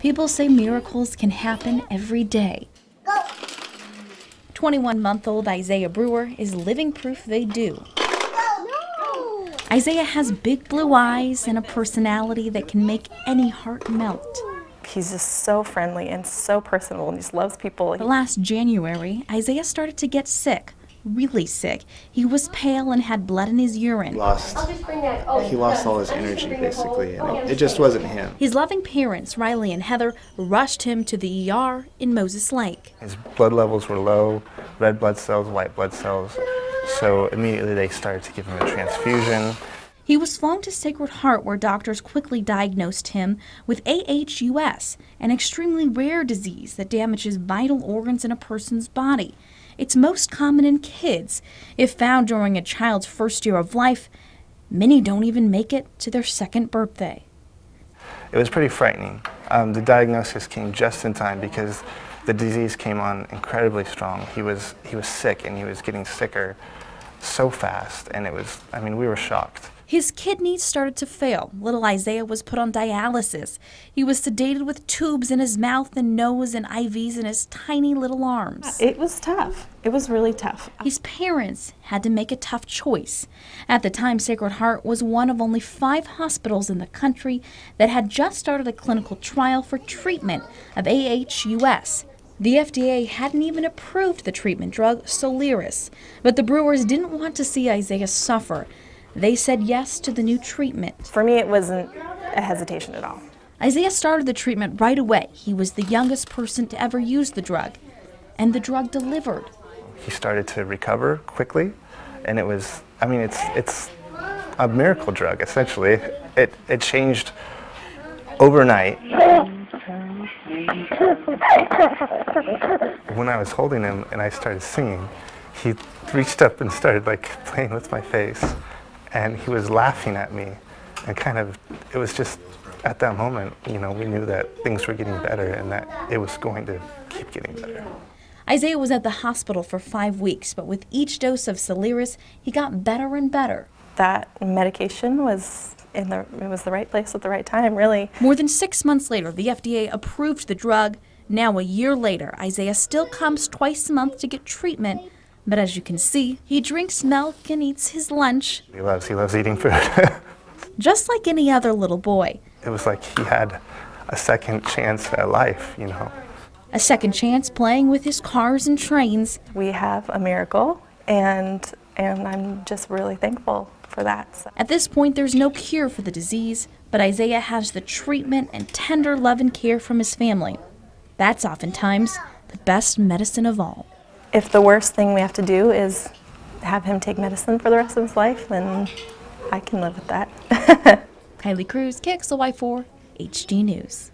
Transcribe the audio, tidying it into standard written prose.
People say miracles can happen every day. 21-month-old Isaiah Brewer is living proof they do. Isaiah has big blue eyes and a personality that can make any heart melt. He's just so friendly and so personable and just loves people. But last January, Isaiah started to get sick, really sick. He was pale and had blood in his urine. He lost all his energy, basically, and it just wasn't him. His loving parents, Riley and Heather, rushed him to the ER in Moses Lake. His blood levels were low, red blood cells, white blood cells, so immediately they started to give him a transfusion. He was flown to Sacred Heart, where doctors quickly diagnosed him with AHUS, an extremely rare disease that damages vital organs in a person's body. It's most common in kids. If found during a child's first year of life, many don't even make it to their second birthday. It was pretty frightening. The diagnosis came just in time because the disease came on incredibly strong. He was sick, and he was getting sicker so fast, and we were shocked. His kidneys started to fail. Little Isaiah was put on dialysis. He was sedated with tubes in his mouth and nose and IVs in his tiny little arms. It was tough. It was really tough. His parents had to make a tough choice. At the time, Sacred Heart was one of only 5 hospitals in the country that had just started a clinical trial for treatment of AHUS. The FDA hadn't even approved the treatment drug Soliris, but the Brewers didn't want to see Isaiah suffer. They said yes to the new treatment. For me, it wasn't a hesitation at all. Isaiah started the treatment right away. He was the youngest person to ever use the drug, and the drug delivered. He started to recover quickly, and it's a miracle drug, essentially. It changed overnight. When I was holding him and I started singing, he reached up and started playing with my face. And he was laughing at me, and it was just at that moment, we knew that things were getting better and that it was going to keep getting better. Isaiah was at the hospital for 5 weeks, but with each dose of Soliris, he got better and better. That medication was it was the right place at the right time, really. More than 6 months later, the FDA approved the drug. Now, a year later, Isaiah still comes twice a month to get treatment. But as you can see, he drinks milk and eats his lunch. He loves eating food. Just like any other little boy. It was like he had a second chance at life, A second chance playing with his cars and trains. We have a miracle, and I'm just really thankful for that. So. At this point, there's no cure for the disease, but Isaiah has the treatment and tender love and care from his family. That's oftentimes the best medicine of all. If the worst thing we have to do is have him take medicine for the rest of his life, then I can live with that. Kylee, Cruz, KXLY4, HD News.